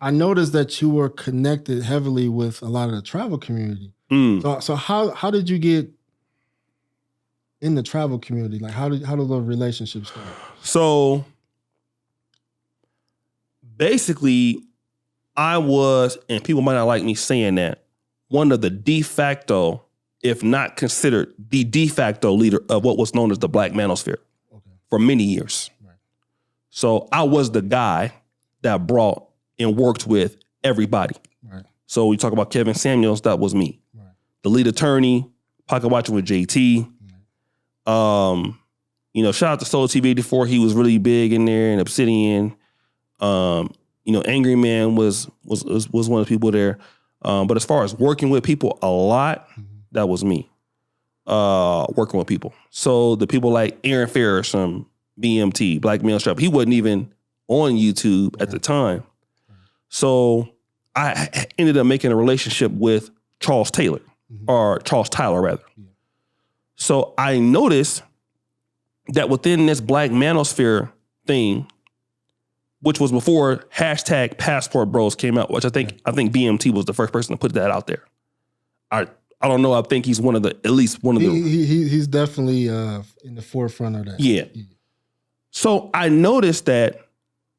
I noticed that you were connected heavily with a lot of the travel community. So how did you get in the travel community? Like how did those relationships start? So basically, I was, and people might not like me saying that, one of the de facto, if not considered the de facto leader of what was known as the Black Manosphere for many years. Right. So I was the guy that brought and worked with everybody. Right. So we talk about Kevin Samuels, that was me. Right. The lead attorney, pocket watching with JT. Right. Shout out to Soul TV 84. He was really big in there, and Obsidian. Angry Man was one of the people there. But as far as working with people a lot, that was me. Working with people. So the people like Aaron Ferris from BMT, Black MANOSPHERE, he wasn't even on YouTube at the time. So I ended up making a relationship with Charles Taylor, or Charles Tyler rather. Yeah. So I noticed that within this Black Manosphere thing, which was before hashtag Passport Bros came out, which I think BMT was the first person to put that out there. I don't know. I think he's at least one of the. He's definitely in the forefront of that. Yeah. So I noticed that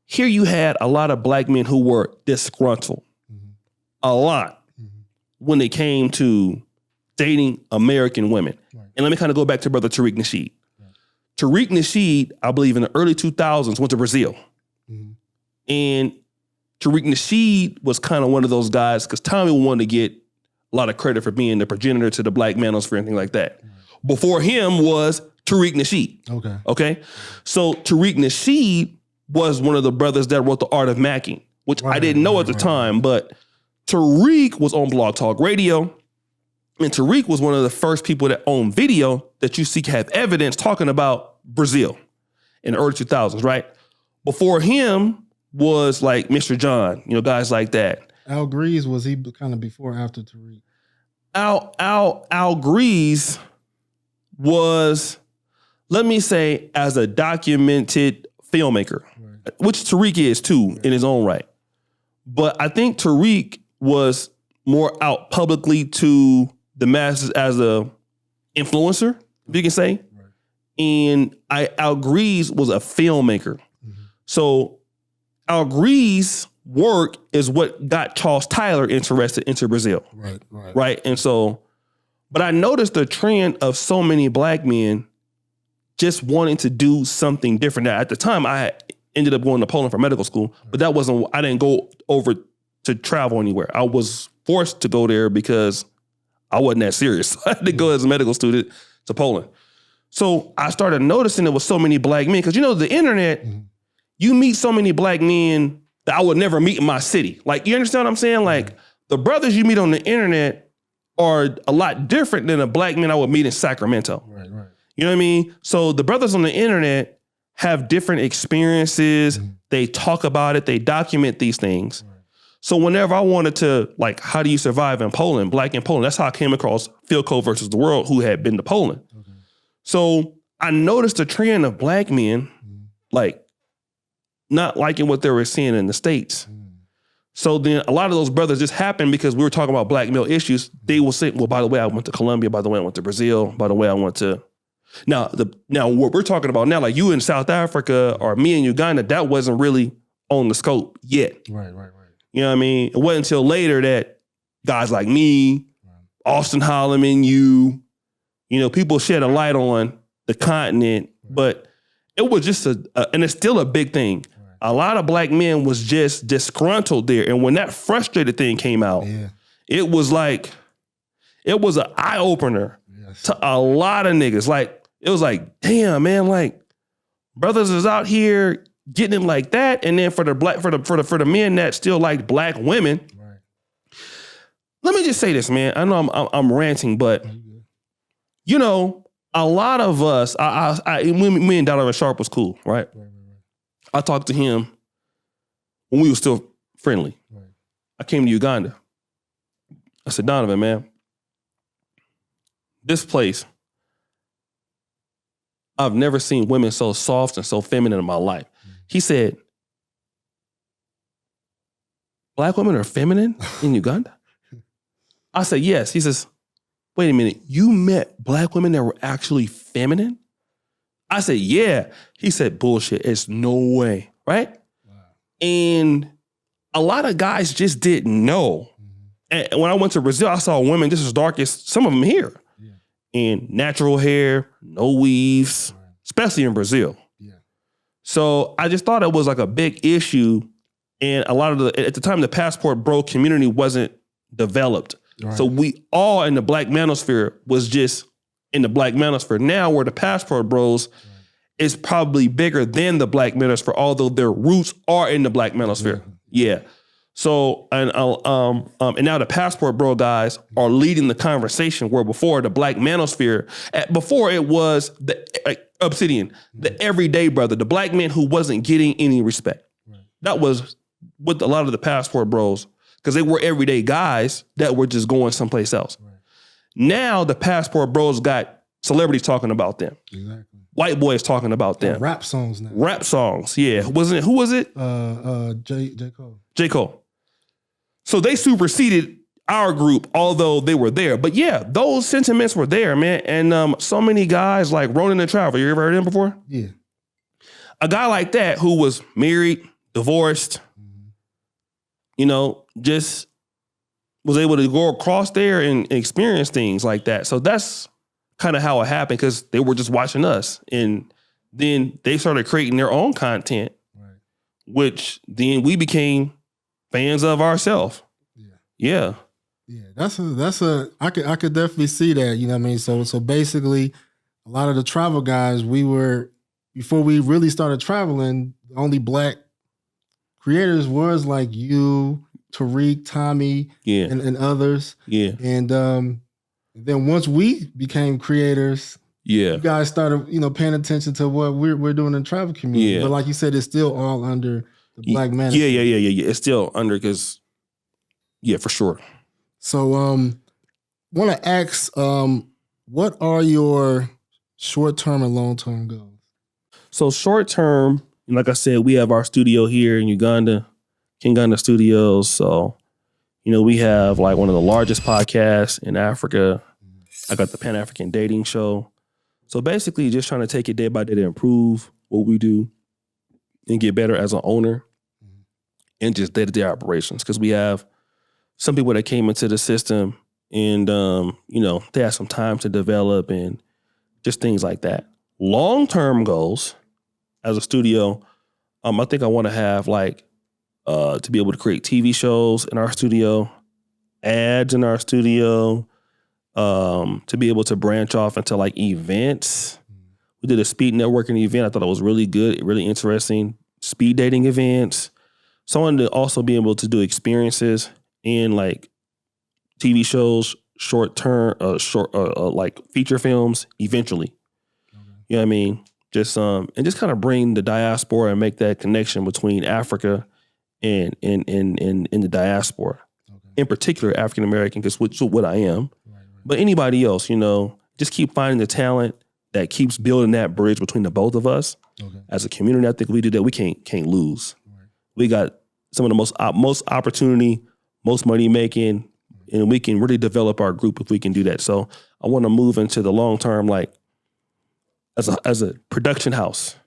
here you had a lot of black men who were disgruntled, a lot, when they came to dating American women. Right. And let me kind of go back to Brother Tariq Nasheed. Right. Tariq Nasheed, I believe in the early 2000s, went to Brazil. And Tariq Nasheed was kind of one of those guys, because Tommy wanted to get a lot of credit for being the progenitor to the Black Manosphere and things like that. Before him was Tariq Nasheed. Okay. So Tariq Nasheed was one of the brothers that wrote The Art of Macking, which I didn't know at the time, but Tariq was on Blog Talk Radio. And Tariq was one of the first people that owned video that you see have evidence talking about Brazil in the early 2000s, right? Before him was like Mr. John, guys like that. Al Grease, was he kind of before or after Tariq? Al Grease was, let me say, as a documented filmmaker, which Tariq is too in his own right. But I think Tariq was more out publicly to the masses as a influencer, if you can say. And Al Grease was a filmmaker. So Al Grease's work is what got Charles Tyler interested into Brazil. Right. And so, but I noticed the trend of so many black men just wanting to do something different. Now, at the time, I ended up going to Poland for medical school, but I didn't go over to travel anywhere. I was forced to go there because I wasn't that serious. I had to go as a medical student to Poland. So I started noticing there was so many black men, because the internet, you meet so many black men that I would never meet in my city. Like, you understand what I'm saying? Like, the brothers you meet on the internet are a lot different than a black man I would meet in Sacramento. Right. You know what I mean? So the brothers on the internet have different experiences. They talk about it. They document these things. So whenever I wanted to, like, how do you survive in Poland, black in Poland, that's how I came across Philco versus the World, who had been to Poland. So I noticed a trend of black men, like, not liking what they were seeing in the States. So then a lot of those brothers just happened because we were talking about black male issues. They will say, well, by the way, I went to Colombia. By the way, I went to Brazil. By the way, I went to... Now what we're talking about now, like you in South Africa or me in Uganda, that wasn't really on the scope yet. Right. You know what I mean? It wasn't until later that guys like me, Austin Holloman, people shed a light on the continent, but it was just and it's still a big thing. A lot of black men was just disgruntled there. And when that frustrated thing came out, it was like, it was an eye opener to a lot of niggas. Like, it was like, damn, man, like brothers is out here getting it like that. And then for the men that still like black women, let me just say this, man. I know I'm ranting, but a lot of us, me and Donovan Sharp was cool, right? I talked to him when we were still friendly. I came to Uganda. I said, Donovan, man, this place, I've never seen women so soft and so feminine in my life. He said, black women are feminine in Uganda? I said, yes. He says, wait a minute, you met black women that were actually feminine? I said, yeah. He said, bullshit, it's no way, right? Wow. And a lot of guys just didn't know. And when I went to Brazil, I saw women just as dark as some of them here. Yeah. And natural hair, no weaves, right. Especially in Brazil. Yeah. So I just thought it was like a big issue. And a lot of at the time, the passport bro community wasn't developed. Right. So we all in the Black Manosphere was just in the Black Manosphere. Now where the passport bros is probably bigger than the Black Manosphere, although their roots are in the Black Manosphere. Yeah. So and now the passport bro guys are leading the conversation where before the Black Manosphere, before it was the Obsidian, the everyday brother, the black man who wasn't getting any respect. Right. That was with a lot of the passport bros because they were everyday guys that were just going someplace else. Right. Now the passport bros got celebrities talking about them. Exactly. White boys talking about them. Rap songs now. Rap songs, yeah. Who was it? J. Cole. J. Cole. So they superseded our group, although they were there. But yeah, those sentiments were there, man. And so many guys like Ronan the Traveler. You ever heard of him before? Yeah. A guy like that who was married, divorced, just was able to go across there and experience things like that. So that's kind of how it happened because they were just watching us. And then they started creating their own content, right. Which then we became fans of ourselves. Yeah. That's I could definitely see that. You know what I mean? So basically, a lot of the travel guys, before we really started traveling, the only black creators was like you, Tariq, Tommy, and others. Yeah. And then once we became creators, you guys started, paying attention to what we're doing in the travel community. Yeah. But like you said, it's still all under the Black Man. Yeah. It's still under because, for sure. So, want to ask, what are your short-term and long-term goals? So short-term, like I said, we have our studio here in Uganda, Kinganda Studios. So, we have like one of the largest podcasts in Africa. I got the Pan-African Dating Show. So basically just trying to take it day by day to improve what we do and get better as an owner and just day-to-day operations. Because we have some people that came into the system and, they had some time to develop and just things like that. Long-term goals as a studio, I think I want to have to be able to create TV shows in our studio, ads in our studio, to be able to branch off into like events. We did a speed networking event. I thought it was really good, really interesting. Speed dating events. So I wanted to also be able to do experiences in like TV shows, like feature films eventually. Okay. You know what I mean? Just and just kind of bring the diaspora and make that connection between Africa and the diaspora. Okay. In particular, African American, because what I am. Right. But anybody else, just keep finding the talent that keeps building that bridge between the both of us. Okay. As a community, I think we do that. We can't lose. Right. We got some of the most opportunity, most money making, and we can really develop our group if we can do that. So I want to move into the long term, like as a production house.